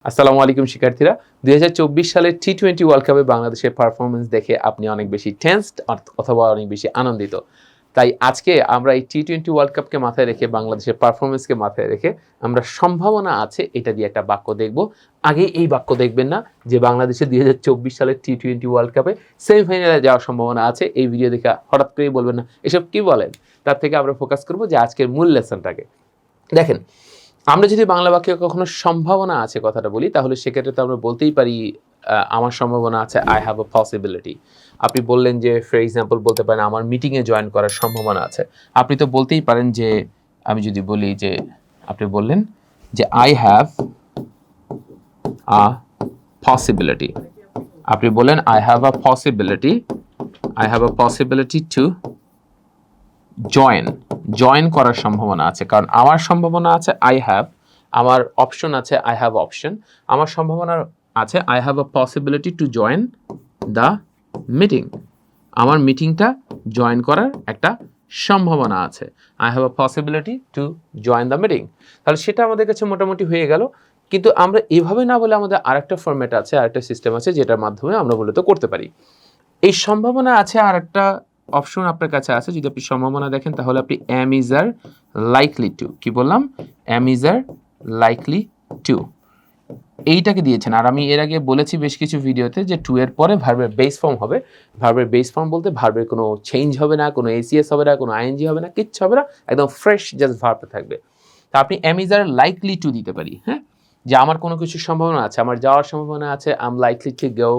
আসসালামু আলাইকুম শিক্ষার্থীরা 2024 সালের টি-20 ওয়ার্ল্ড কাপে বাংলাদেশের পারফরমেন্স দেখে আপনি অনেক বেশি টেন্সড অথবা অনেক বেশি আনন্দিত। তাই আজকে আমরা এই টি-20 ওয়ার্ল্ড কাপকে মাথায় রেখে বাংলাদেশের পারফরমেন্সকে মাথায় রেখে আমরা সম্ভাবনা আছে এটা দিয়ে একটা বাক্য দেখব। আগে এই বাক্য দেখবেন না যে বাংলাদেশের 2024 সালের টি-20 ওয়ার্ল্ড কাপে সেমিফাইনালে যাওয়ার সম্ভাবনা আছে, এই ভিডিও দেখে হঠাৎ করেই বলবেন না এসব কি বলেন। তার থেকে আমরা ফোকাস করব যে আজকের মূল লেসনটাকে। দেখেন, আমরা যদি বাংলা বাক্যে কখনো সম্ভাবনা আছে কথাটা বলি, তাহলে সেক্ষেত্রে তো আমরা বলতেই পারি আমার সম্ভাবনা আছে, আই হ্যাভ আ পসিবিলিটি। আপনি বললেন যে ফর এক্সাম্পল বলতে পারেন আমার মিটিংয়ে জয়েন করার সম্ভাবনা আছে। আপনি তো বলতেই পারেন যে, আমি যদি বলি যে আপনি বললেন যে আই হ্যাভ আ পসিবিলিটি। আপনি বললেন I have a possibility to join করার সম্ভাবনা আছে। কারণ আমার সম্ভাবনা আছে আই হ্যাভ, আমার অপশন আছে আই হ্যাভ অপশন, আমার সম্ভাবনা আছে I have a possibility to join the meeting. আমার মিটিংটা জয়েন করার একটা সম্ভাবনা আছে, I have a possibility to join the meeting. তাহলে সেটা আমাদের কাছে মোটামুটি হয়ে গেল। কিন্তু আমরা এভাবে না বলে আমাদের আরেকটা ফরম্যাট আছে, আরেকটা সিস্টেম আছে যেটার মাধ্যমে আমরা মূলত করতে পারি। এই সম্ভাবনা আছে আর একটা অপশন আপনার কাছে আছে। যদি আপনি সম্ভাবনা দেখেন তাহলে আপনি am is are likely to, কি বললাম, am is are likely to এইটাকে দিয়েছেন। আর আমি এর আগে বলেছি বেশ কিছু ভিডিওতে যে টু এর পরে ভার্বের বেস ফর্ম হবে। ভার্বের বেস ফর্ম বলতে ভার্বের কোনো চেঞ্জ হবে না, কোনো এসিএস হবে না, কোনো আইএনজি হবে না, কিচ্ছু হবে না, একদম ফ্রেশ জাস্ট ভার্বটা থাকবে। তা আপনি am is are likely to দিতে পারি, হ্যাঁ, যে আমার কোনো কিছুর সম্ভাবনা আছে, আমার যাওয়ার সম্ভাবনা আছে, I am likely to go.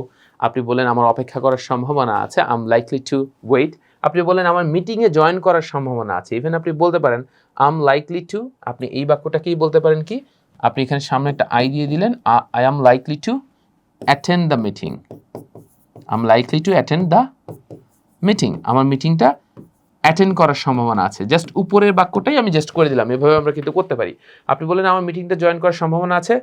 আপনি বলেন আমার অপেক্ষা করার সম্ভাবনা আছে, I am likely to wait. আপনি বলেন আমার মিটিংয়ে জয়েন করার সম্ভাবনা আছে। ইভেন আপনি বলতে পারেন আই এম লাইকলি টু, আপনি এই বাক্যটাকেই বলতে পারেন কি, আপনি এখানে সামনে একটা আই দিয়ে দিলেন, I am likely to attend the meeting. I am likely to attend the meeting, আমার মিটিংটা অ্যাটেন্ড করার সম্ভাবনা আছে। জাস্ট উপরের বাক্যটাই আমি জাস্ট করে দিলাম। এভাবে আমরা কিন্তু করতে পারি। আপনি বলেন আমার মিটিংটা জয়েন করার সম্ভাবনা আছে,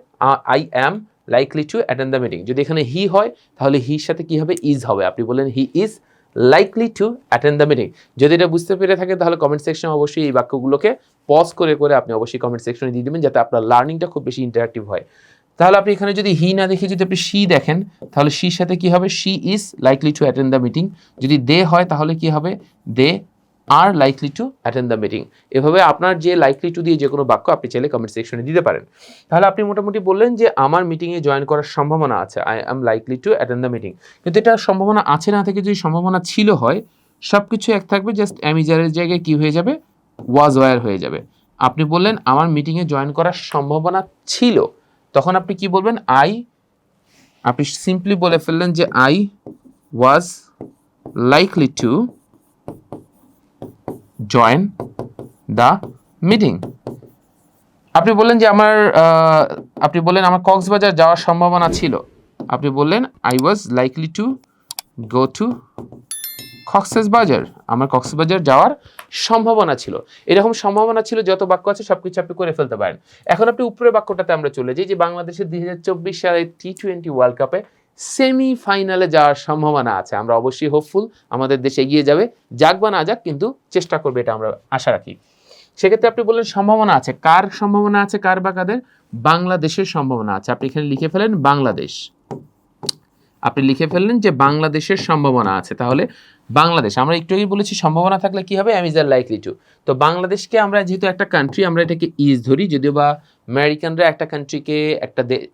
I am likely to attend the meeting. যদি এখানে হি হয় তাহলে হির সাথে কি হবে, ইজ হবে। আপনি বলেন he is likely to attend the meeting. যদি এটা বুঝতে পেরে থাকেন তাহলে কমেন্ট সেকশনে অবশ্যই এই বাক্যগুলোকে পজ করে করে আপনি অবশ্যই কমেন্ট সেকশনে দিয়ে দেবেন, যাতে আপনার লার্নিংটা খুব বেশি ইন্টারেক্টিভ হয়। তাহলে আপনি এখানে যদি হি না দেখে যদি আপনি শি দেখেন তাহলে শির সাথে কি হবে, she is likely to attend the meeting. যদি দে হয় তাহলে কি হবে, they are likely to attend the meeting. এভাবে আপনার যে লাইকলি টু দিয়ে যে কোনো বাক্য আপনি চাইলে কমেন্ট সেকশনে দিতে পারেন। তাহলে আপনি মোটামুটি বললেন যে আমার মিটিংয়ে জয়েন করার সম্ভাবনা আছে, I am likely to attend the meeting. কিন্তু এটা সম্ভাবনা আছে না থেকে যদি সম্ভাবনা ছিল হয়, সব কিছু এক থাকবে, জাস্ট অ্যামিজারের জায়গায় কি হয়ে যাবে, ওয়াজ ওয়ার হয়ে যাবে। আপনি বললেন আমার মিটিংয়ে জয়েন করার সম্ভাবনা ছিল, তখন আপনি কি বলবেন, আপনি সিম্পলি বলে ফেললেন যে I was likely to join the meeting. আপনি বললেন যে আপনি বললেন আমার কক্সবাজার যাওয়ার সম্ভাবনা ছিল। আপনি বললেন I was likely to go to Cox's Bazar, আমার কক্সবাজার যাওয়ার সম্ভাবনা ছিল। এরকম সম্ভাবনা ছিল যত বাক্য আছে সবকিছু আপনি করে ফেলতে পারেন। এখন আপনি উপরের বাক্যটাতে আমরা চলে যাই যে বাংলাদেশের 2024 সালের টি-20 ওয়ার্ল্ড কাপে সেমিফাইনালে যাওয়ার সম্ভাবনা আছে। আমরা অবশ্যই হোপফুল, আমাদের দেশ এগিয়ে যাবে, যাক বা না যাক কিন্তু চেষ্টা করবে, এটা আমরা আশা রাখি। সেক্ষেত্রে আপনি বললেন সম্ভাবনা আছে, কার সম্ভাবনা আছে, কার বা কাদের, বাংলাদেশের সম্ভাবনা আছে। আপনি এখানে লিখে ফেলেন বাংলাদেশ, আপনি লিখে ফেললেন যে বাংলাদেশের সম্ভাবনা আছে। তাহলে বাংলাদেশ, আমরা একটু আগেই বলেছি সম্ভাবনা থাকলে কি হবে, আমি আর লাইকলি টু। তো বাংলাদেশকে আমরা যেহেতু একটা কান্ট্রি, আমরা এটাকে ইজ ধরি, যদিও বা আমেরিকানরা একটা কান্ট্রিকে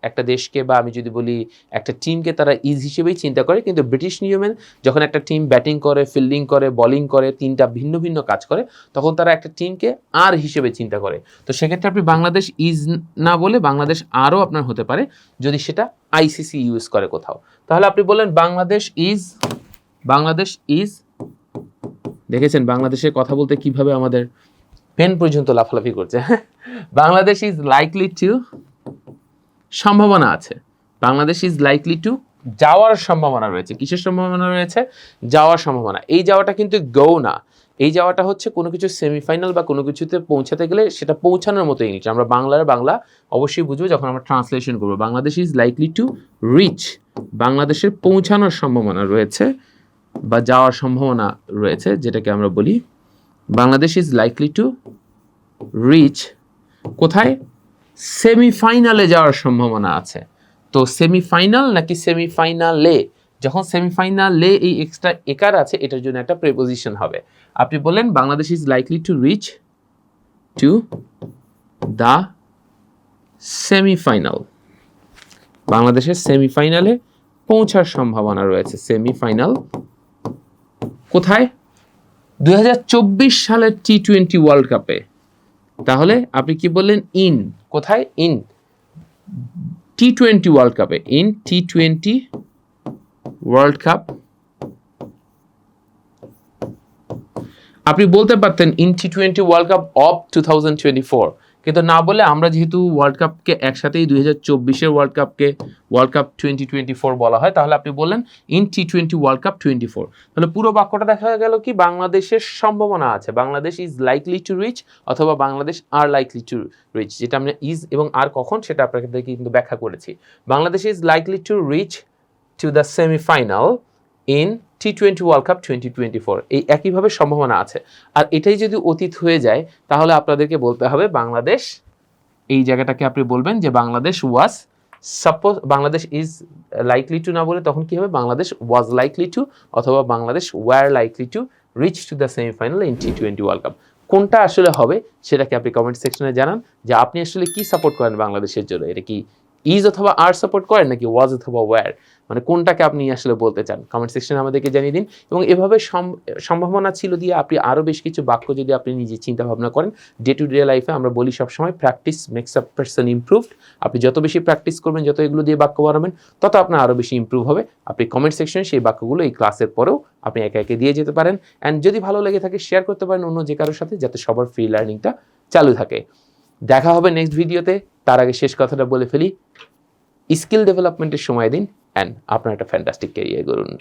একটা দেশকে বা আমি যদি বলি একটা টিমকে তারা ইজ হিসেবেই চিন্তা করে, কিন্তু ব্রিটিশ নিয়মে যখন একটা টিম ব্যাটিং করে, ফিল্ডিং করে, বোলিং করে, তিনটা ভিন্ন ভিন্ন কাজ করে, তখন তারা একটা টিমকে আর হিসেবে চিন্তা করে। তো সেক্ষেত্রে আপনি বাংলাদেশ ইজ না বলে বাংলাদেশ আরও আপনার হতে পারে যদি সেটা আইসিসি ইউজ করে কোথাও। তাহলে আপনি বললেন বাংলাদেশ ইজ, দেখেছেন বাংলাদেশের কথা বলতে কিভাবে আমাদের পেন পর্যন্ত লাফালাফি করছে। বাংলাদেশ ইজ লাইকলি টু, সম্ভাবনা আছে, বাংলাদেশ ইজ লাইকলি টু যাওয়ার সম্ভাবনা রয়েছে। কিসের সম্ভাবনা রয়েছে, যাওয়ার সম্ভাবনা। এই যাওয়াটা কিন্তু গো না, এই যাওয়াটা হচ্ছে কোনো কিছু সেমিফাইনাল বা কোনো কিছুতে পৌঁছাতে গেলে সেটা পৌঁছানোর মতো ইংলিশ। আমরা বাংলা অবশ্যই বুঝবো যখন আমরা ট্রান্সলেশন করবো। Bangladesh is likely to rich, বাংলাদেশের পৌঁছানোর সম্ভাবনা রয়েছে বা যাওয়ার সম্ভাবনা রয়েছে, যেটাকে আমরা বলি Bangladesh is likely to rich, কোথায়, সেমিফাইনালে যাওয়ার সম্ভাবনা আছে। তো সেমিফাইনাল নাকি সেমিফাইনালে, যখন সেমিফাইনালে এই এক্সট্রা একার আছে এটার জন্য একটা প্রিপোজিশন হবে। আপনি বলেন Bangladesh is likely to reach to the semifinal, বাংলাদেশের সেমিফাইনালে পৌঁছার সম্ভাবনা রয়েছে। সেমিফাইনাল কোথায়? 2024 সালের টি-20 ওয়ার্ল্ড কাপে। তাহলে আপনি কি বললেন? ইন, কোথায়? ইন টি-20 ওয়ার্ল্ড কাপে, ইন টি-20 ওয়ার্ল্ড কাপ। আপনি বলতে পারতেন ইন টি-20 ওয়ার্ল্ড কাপ অফ 2024, কিন্তু না বলে আমরা যেহেতু ওয়ার্ল্ড কাপকে একসাথেই 2024-এর ওয়ার্ল্ড কাপ 2024 বলা হয়, তাহলে আপনি বললেন ইন টি-20 ওয়ার্ল্ড কাপ 24। তাহলে পুরো বাক্যটা দেখা গেল কি বাংলাদেশের সম্ভাবনা আছে, Bangladesh is likely to reach অথবা Bangladesh are likely to reach, যেটা আমরা ইজ এবং আর কখন সেটা আপনাদেরকে কিন্তু ব্যাখ্যা করেছি। Bangladesh is likely to reach to the semifinal in টি-20 ওয়ার্ল্ড কাপ 2024, এই একইভাবে সম্ভাবনা আছে। আর এটাই যদি অতীত হয়ে যায় তাহলে আপনাদেরকে বলতে হবে বাংলাদেশ, এই জায়গাটাকে আপনি বলবেন যে Bangladesh was, suppose Bangladesh is likely to না বলে তখন কি হবে? বাংলাদেশ ওয়াজ লাইকলি টু অথবা Bangladesh were likely to reach to the semifinal in টি-20 ওয়ার্ল্ড কাপ। কোনটা আসলে হবে সেটাকে আপনি কমেন্ট সেকশনে জানান যে আপনি আসলে কি সাপোর্ট করেন বাংলাদেশের জন্য। এটা কি ইজ অথবা আর সাপোর্ট করেন নাকি ওয়াজ অথবা ওয়্যার, মানে কোনটাকে আপনি আসলে বলতে চান? কমেন্ট সেকশনে আমাদেরকে জানিয়ে দিন। এবং এভাবে সম্ভাবনা ছিল দিয়ে আপনি আরও বেশ কিছু বাক্য যদি আপনি নিজে চিন্তা ভাবনা করেন, ডে টু ডে লাইফে আমরা বলি সবসময় practice makes a person improved. আপনি যত বেশি প্র্যাকটিস করবেন, যত এগুলো দিয়ে বাক্য বানাবেন, তত আপনার আরও বেশি ইমপ্রুভ হবে। আপনি কমেন্ট সেকশনে সেই বাক্যগুলো এই ক্লাসের পরেও আপনি একে একে দিয়ে যেতে পারেন। অ্যান্ড যদি ভালো লেগে থাকে শেয়ার করতে পারেন অন্য যে কারোর সাথে, যাতে সবার ফ্রি লার্নিংটা চালু থাকে। দেখা হবে নেক্সট ভিডিওতে। তার আগে শেষ কথাটা বলে ফেলি, স্কিল ডেভেলপমেন্টের সময় দিন অ্যান্ড আপনার একটা ফ্যান্টাস্টিক ক্যারিয়ার গড়ুন।